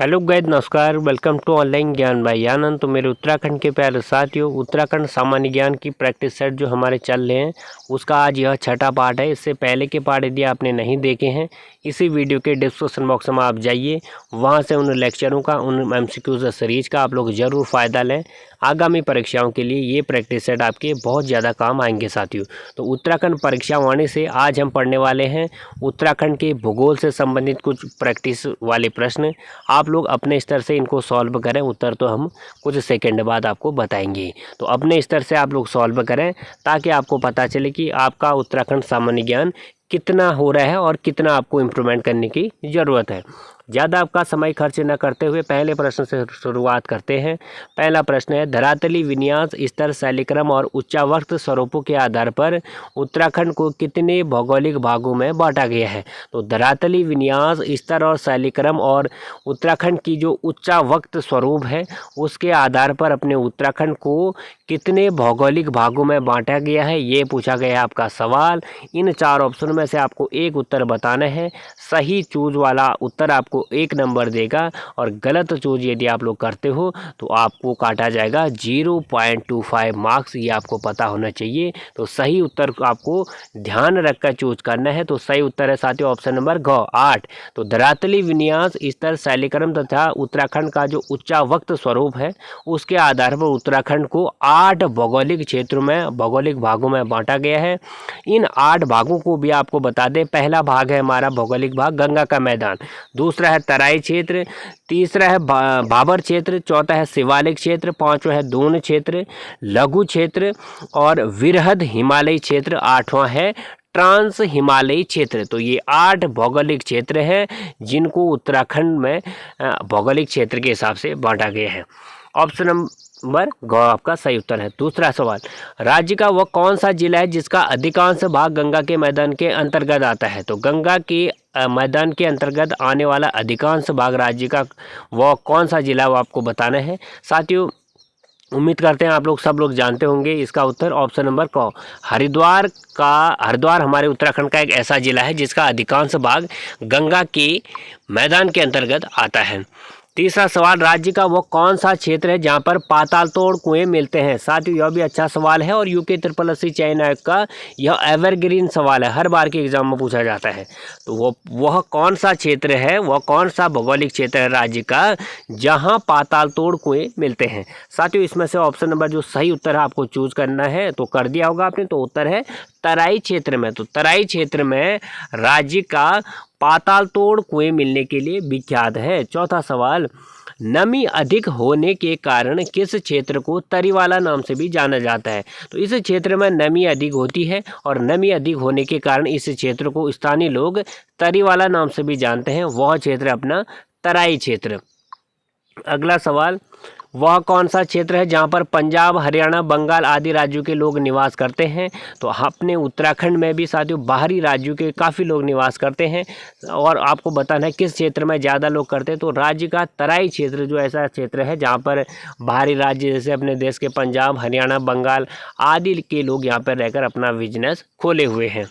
Hello guys, नमस्कार। Welcome to online ज्ञान भाई आनंद। तो मेरे उत्तराखंड के प्यारे साथियों, उत्तराखंड सामान्य ज्ञान की प्रैक्टिस सेट जो हमारे चल रहे हैं उसका आज यह छठा पार्ट है। इससे पहले के पार्ट यदि आपने नहीं देखे हैं, इसी वीडियो के डिस्क्रिप्शन बॉक्स में आप जाइए, वहां से उन लेक्चरों का, उन एमसीक्यूज सीरीज का आप लोग ज़रूर फ़ायदा लें। आगामी परीक्षाओं के लिए ये प्रैक्टिस सेट आपके बहुत ज़्यादा काम आएंगे साथियों। तो उत्तराखंड परीक्षा वाणी से आज हम पढ़ने वाले हैं उत्तराखंड के भूगोल से संबंधित कुछ प्रैक्टिस वाले प्रश्न। आप लोग अपने स्तर से इनको सॉल्व करें। उत्तर तो हम कुछ सेकंड बाद आपको बताएंगे, तो अपने स्तर से आप लोग सॉल्व करें ताकि आपको पता चले कि आपका उत्तराखंड सामान्य ज्ञान कितना हो रहा है और कितना आपको इम्प्रूवमेंट करने की ज़रूरत है। ज़्यादा आपका समय खर्च न करते हुए पहले प्रश्न से शुरुआत करते हैं। पहला प्रश्न है, धरातली विन्यास, स्तर, शैलीक्रम और उच्चावक्त स्वरूपों के आधार पर उत्तराखंड को कितने भौगोलिक भागों में बांटा गया है। तो धरातली विन्यास, स्तर और शैलीक्रम और उत्तराखंड की जो उच्चावक्त स्वरूप है उसके आधार पर अपने उत्तराखंड को कितने भौगोलिक भागों में बांटा गया है, ये पूछा गया है आपका सवाल। इन चार ऑप्शन में से आपको एक उत्तर बताना है। सही चूज वाला उत्तर आपको 1 नंबर देगा और गलत चूज यदि आप लोग करते हो तो आपको काटा जाएगा 0.25 मार्क्स। ये आपको पता होना चाहिए। तो सही उत्तर आपको ध्यान रखकर चूज करना है। तो सही उत्तर है साथियों ऑप्शन नंबर घ 8। तो धरातली विन्यास, स्तर, शैलीक्रम तथा उत्तराखंड का जो उच्चावक्त स्वरूप है उसके आधार पर उत्तराखंड को 8 भौगोलिक क्षेत्रों में, भौगोलिक भागों में बांटा गया है। इन 8 भागों को भी आपको बता दें। पहला भाग है हमारा भौगोलिक भाग गंगा का मैदान, दूसरा है तराई क्षेत्र, तीसरा है भाबर क्षेत्र, चौथा है शिवालिक क्षेत्र, पांचवा है दून क्षेत्र, लघु क्षेत्र और विरहद हिमालयी क्षेत्र, आठवां है ट्रांस हिमालयी क्षेत्र। तो ये 8 भौगोलिक क्षेत्र हैं जिनको उत्तराखंड में भौगोलिक क्षेत्र के हिसाब से बांटा गया है। ऑप्शन नंबर ग आपका सही उत्तर है। दूसरा सवाल, राज्य का वह कौन सा जिला है जिसका अधिकांश भाग गंगा के मैदान के अंतर्गत आता है। तो गंगा के मैदान के अंतर्गत आने वाला अधिकांश भाग राज्य का वह कौन सा जिला है वो आपको बताना है साथियों। उम्मीद करते हैं आप लोग सब लोग जानते होंगे। इसका उत्तर ऑप्शन नंबर क हरिद्वार हमारे उत्तराखंड का एक ऐसा जिला है जिसका अधिकांश भाग गंगा के मैदान के अंतर्गत आता है। तीसरा सवाल, राज्य का वो कौन सा क्षेत्र है जहां पर पाताल तोड़ कुएं मिलते हैं। साथियों यह भी अच्छा सवाल है और यूके SSC चयन आयोग का यह एवरग्रीन सवाल है, हर बार के एग्जाम में पूछा जाता है। तो वह कौन सा क्षेत्र है, वह कौन सा भौगोलिक क्षेत्र है राज्य का जहां पाताल तोड़ कुएं मिलते हैं। साथियों इसमें से ऑप्शन नंबर जो सही उत्तर है आपको चूज करना है, तो कर दिया होगा आपने। तो उत्तर है तराई क्षेत्र में। तो तराई क्षेत्र में राज्य का पाताल तोड़ कुएं मिलने के लिए विख्यात है। चौथा सवाल, नमी अधिक होने के कारण किस क्षेत्र को तरीवाला नाम से भी जाना जाता है। तो इस क्षेत्र में नमी अधिक होती है और नमी अधिक होने के कारण इस क्षेत्र को स्थानीय लोग तरीवाला नाम से भी जानते हैं। वह क्षेत्र अपना तराई क्षेत्र। अगला सवाल, वह कौन सा क्षेत्र है जहां पर पंजाब, हरियाणा, बंगाल आदि राज्यों के लोग निवास करते हैं। तो अपने उत्तराखंड में भी साथियों बाहरी राज्यों के काफ़ी लोग निवास करते हैं और आपको बताना है किस क्षेत्र में ज़्यादा लोग करते हैं। तो राज्य का तराई क्षेत्र जो ऐसा क्षेत्र है जहां पर बाहरी राज्य जैसे अपने देश के पंजाब, हरियाणा, बंगाल आदि के लोग यहाँ पर रहकर अपना बिजनेस खोले हुए हैं।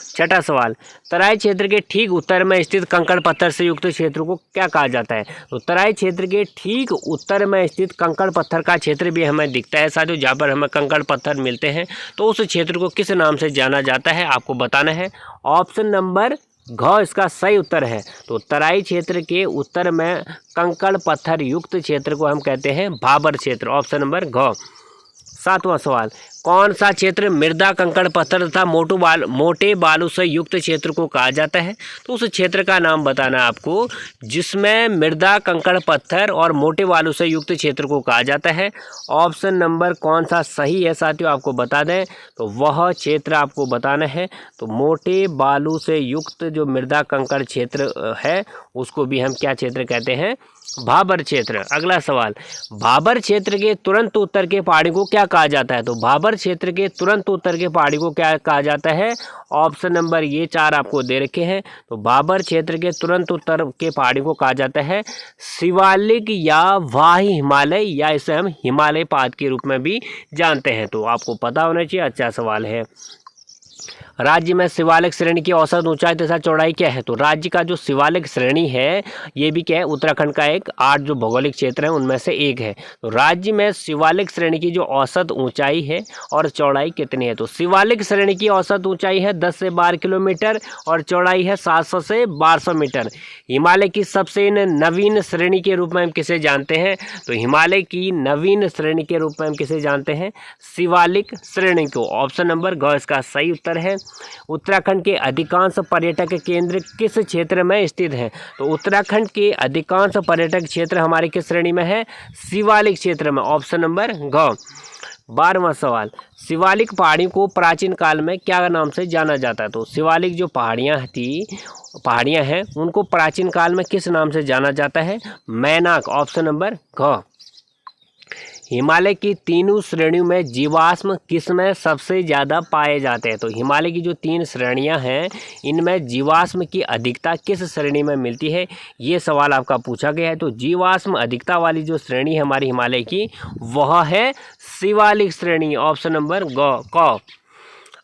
छठा सवाल, तराई क्षेत्र के ठीक उत्तर में स्थित कंकड़ पत्थर से युक्त क्षेत्र को क्या कहा जाता है। तो तराई क्षेत्र के ठीक उत्तर में स्थित कंकड़ पत्थर का क्षेत्र भी हमें दिखता है साथियों, जहाँ पर हमें कंकड़ पत्थर मिलते हैं। तो उस क्षेत्र को किस नाम से जाना जाता है आपको बताना है। ऑप्शन नंबर घ इसका सही उत्तर है। तो तराई क्षेत्र के उत्तर में कंकड़ पत्थर युक्त क्षेत्र को हम कहते हैं भाबर क्षेत्र। ऑप्शन नंबर घ। सातवां सवाल, कौन सा क्षेत्र मृदा, कंकड़ पत्थर तथा मोटे बालू से युक्त क्षेत्र को कहा जाता है। तो उस क्षेत्र का नाम बताना है आपको जिसमें मृदा, कंकड़ पत्थर और मोटे बालू से युक्त क्षेत्र को कहा जाता है। ऑप्शन नंबर कौन सा सही है साथियों आपको बता दें, तो वह क्षेत्र आपको बताना है। तो मोटे बालू से युक्त जो मृदा कंकड़ क्षेत्र है उसको भी हम क्या क्षेत्र कहते हैं, भाबर क्षेत्र। अगला सवाल, भाबर क्षेत्र के तुरंत उत्तर के पहाड़ी को क्या कहा जाता है। तो भाबर क्षेत्र के तुरंत उत्तर के पहाड़ी को क्या कहा जाता है। ऑप्शन नंबर ये 4 आपको दे रखे हैं। तो भाबर क्षेत्र के तुरंत उत्तर के पहाड़ी को कहा जाता है शिवालिक या वाही हिमालय, या इसे हम हिमालय पाद के रूप में भी जानते हैं। तो आपको पता होना चाहिए, अच्छा सवाल है। राज्य में शिवालिक श्रेणी की औसत ऊंचाई तथा चौड़ाई क्या है? तो राज्य का जो शिवालिक श्रेणी है ये भी क्या है, उत्तराखंड का एक 8 जो भौगोलिक क्षेत्र है उनमें से एक है। तो राज्य में शिवालिक श्रेणी की जो औसत ऊंचाई है और चौड़ाई कितनी है? तो शिवालिक श्रेणी की औसत ऊंचाई है 10 से 12 किलोमीटर और चौड़ाई है 700 से 1200 मीटर। हिमालय की सबसे नवीन श्रेणी के रूप में हम किसे जानते हैं? तो हिमालय की नवीन श्रेणी के रूप में हम किसे जानते हैं? शिवालिक श्रेणी को। ऑप्शन नंबर ग इसका सही उत्तर है। उत्तराखंड के अधिकांश पर्यटक केंद्र किस क्षेत्र में स्थित हैं? तो उत्तराखंड के अधिकांश पर्यटक क्षेत्र हमारे किस श्रेणी में है? शिवालिक क्षेत्र में। ऑप्शन नंबर ग। 12वां सवाल, शिवालिक पहाड़ी को प्राचीन काल में क्या नाम से जाना जाता है? तो शिवालिक जो पहाड़ियाँ हैं उनको प्राचीन काल में किस नाम से जाना जाता है? मैनाक। ऑप्शन नंबर ग। हिमालय की तीनों श्रेणियों में जीवाश्म किसमें सबसे ज़्यादा पाए जाते हैं? तो हिमालय की जो 3 श्रेणियां हैं इनमें जीवाश्म की अधिकता किस श्रेणी में मिलती है? ये सवाल आपका पूछा गया है। तो जीवाश्म अधिकता वाली जो श्रेणी है हमारी हिमालय की वह है शिवालिक श्रेणी। ऑप्शन नंबर क।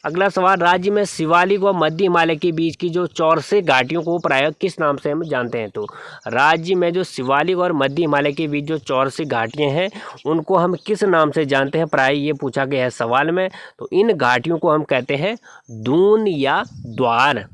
अगला सवाल, राज्य में शिवालिक व मध्य हिमालय के बीच की जो चौरसे घाटियों को प्रायः किस नाम से हम जानते हैं? तो राज्य में जो शिवालिक और मध्य हिमालय के बीच जो चौरसे घाटियां हैं उनको हम किस नाम से जानते हैं? प्रायः ये पूछा गया है सवाल में। तो इन घाटियों को हम कहते हैं दून या द्वार।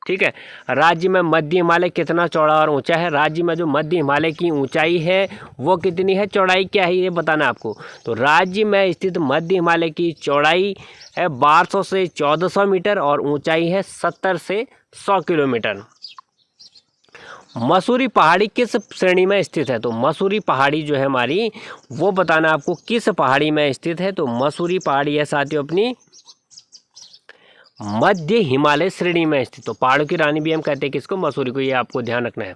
ठीक है। राज्य में मध्य हिमालय कितना चौड़ा और ऊंचा है? राज्य में जो मध्य हिमालय की ऊंचाई है वो कितनी है, चौड़ाई क्या है, ये बताना आपको। तो राज्य में स्थित मध्य हिमालय की चौड़ाई है 1200 से 1400 मीटर और ऊंचाई है 70 से 100 किलोमीटर। मसूरी पहाड़ी किस श्रेणी में स्थित है? तो मसूरी पहाड़ी जो है हमारी वो बताना आपको किस पहाड़ी में स्थित है। तो मसूरी पहाड़ी है साथियों अपनी मध्य हिमालय श्रेणी में स्थित। तो पहाड़ों की रानी भी हम कहते हैं किसको? मसूरी को। ये आपको ध्यान रखना है।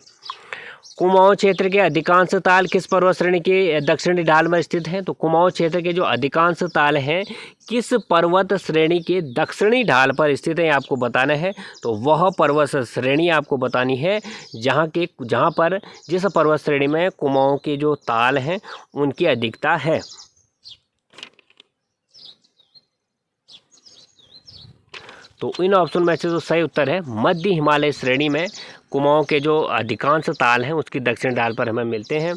कुमाऊं क्षेत्र के अधिकांश ताल किस पर्वत श्रेणी के दक्षिणी ढाल में स्थित हैं? तो कुमाऊं क्षेत्र के जो अधिकांश ताल हैं किस पर्वत श्रेणी के दक्षिणी ढाल पर स्थित है, आपको बताना है। तो वह पर्वत श्रेणी आपको बतानी है जहां पर जिस पर्वत श्रेणी में कुमाऊं के जो ताल हैं उनकी अधिकता है। तो इन ऑप्शन में से जो सही उत्तर है मध्य हिमालय श्रेणी में कुमाऊं के जो अधिकांश ताल हैं उसकी दक्षिण ढाल पर हमें मिलते हैं।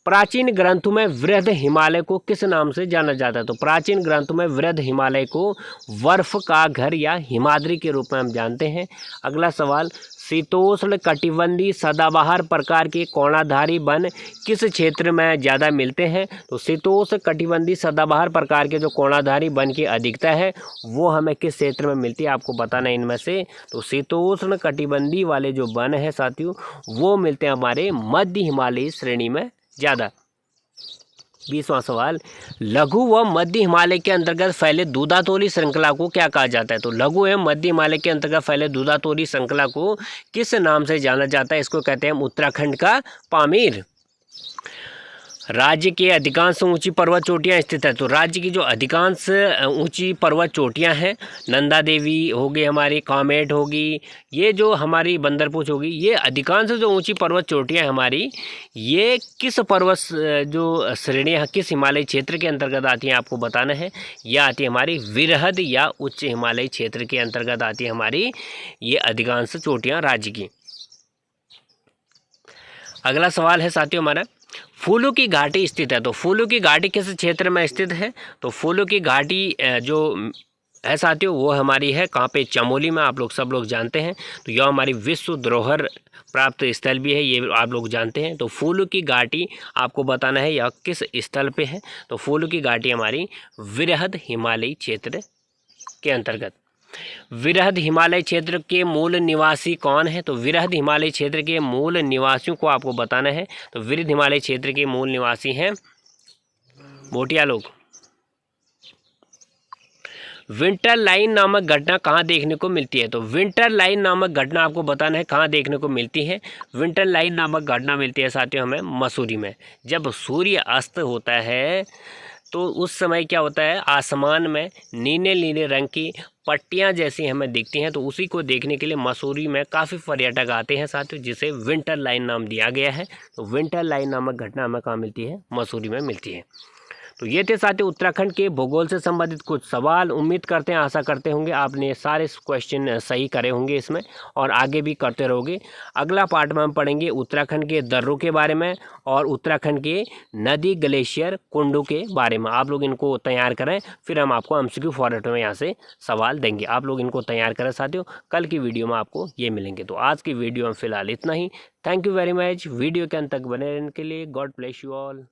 प्राचीन ग्रंथों में वृहद हिमालय को किस नाम से जाना जाता है? तो प्राचीन ग्रंथों में वृहद हिमालय को बर्फ का घर या हिमाद्री के रूप में हम जानते हैं। अगला सवाल, शीतोष्ण कटिबंधीय सदाबहार प्रकार के कोणाधारी वन किस क्षेत्र में ज़्यादा मिलते हैं? तो शीतोष्ण कटिबंधीय सदाबहार प्रकार के जो कोणाधारी वन की अधिकता है वो हमें किस क्षेत्र में मिलती है, आपको बताना है इनमें से। तो शीतोष्ण कटिबंधीय वाले जो वन है साथियों वो मिलते हैं हमारे मध्य हिमालयी श्रेणी में ज़्यादा। 20वां सवाल, लघु व मध्य हिमालय के अंतर्गत फैले दूधातोली श्रृंखला को क्या कहा जाता है? तो लघु एवं मध्य हिमालय के अंतर्गत फैले दूधातोली श्रृंखला को किस नाम से जाना जाता है? इसको कहते हैं उत्तराखंड का पामीर। राज्य के अधिकांश ऊंची पर्वत चोटियां स्थित है। तो राज्य की जो अधिकांश ऊंची पर्वत चोटियां हैं, नंदा देवी होगी, हमारी कामेट होगी, ये जो हमारी बंदरपूछ होगी, ये अधिकांश जो ऊंची पर्वत चोटियां हमारी ये किस पर्वत जो श्रेणियां किस हिमालय क्षेत्र के अंतर्गत आती हैं, आपको बताना है। यह आती है हमारी विरहद या उच्च हिमालय क्षेत्र के अंतर्गत आती है हमारी ये अधिकांश चोटियाँ राज्य की। अगला सवाल है साथियों हमारा, फूलों की घाटी स्थित है। तो फूलों की घाटी किस क्षेत्र में स्थित है? तो फूलों की घाटी जो है साथियों वो हमारी है कहाँ पे? चमोली में। आप लोग सब लोग जानते हैं। तो यह हमारी विश्व धरोहर प्राप्त स्थल भी है, ये आप लोग जानते हैं। तो फूलों की घाटी आपको बताना है यह किस स्थल पे है। तो फूलों की घाटी हमारी विरहद हिमालयी क्षेत्र के अंतर्गत। विरहद हिमालय क्षेत्र के मूल निवासी कौन है? तो विरहद हिमालय क्षेत्र के मूल निवासियों को आपको बताना है। तो विरहद हिमालय क्षेत्र के मूल निवासी हैं भोटिया लोग। विंटर लाइन नामक घटना कहाँ देखने को मिलती है? तो विंटर लाइन नामक घटना आपको बताना है कहाँ देखने को मिलती है। विंटर लाइन नामक घटना मिलती है साथियों हमें मसूरी में। जब सूर्य अस्त होता है तो उस समय क्या होता है, आसमान में नीले नीले रंग की पट्टियां जैसी हमें दिखती हैं। तो उसी को देखने के लिए मसूरी में काफ़ी पर्यटक आते हैं साथियों, जिसे विंटर लाइन नाम दिया गया है। तो विंटर लाइन नामक घटना हमें कहाँ मिलती है? मसूरी में मिलती है। तो ये थे साथियों उत्तराखंड के भूगोल से संबंधित कुछ सवाल। उम्मीद करते हैं, आशा करते होंगे आपने सारे क्वेश्चन सही करे होंगे इसमें और आगे भी करते रहोगे। अगला पार्ट में हम पढ़ेंगे उत्तराखंड के दर्रों के बारे में और उत्तराखंड के नदी, ग्लेशियर, कुंडों के बारे में। आप लोग इनको तैयार करें, फिर हम आपको एमसीक्यू फॉर्मेट में यहाँ से सवाल देंगे। आप लोग इनको तैयार करें साथियों, कल की वीडियो में आपको ये मिलेंगे। तो आज की वीडियो में फिलहाल इतना ही। Thank you very much. Video के अंत तक बने रहने के लिए। God bless you all.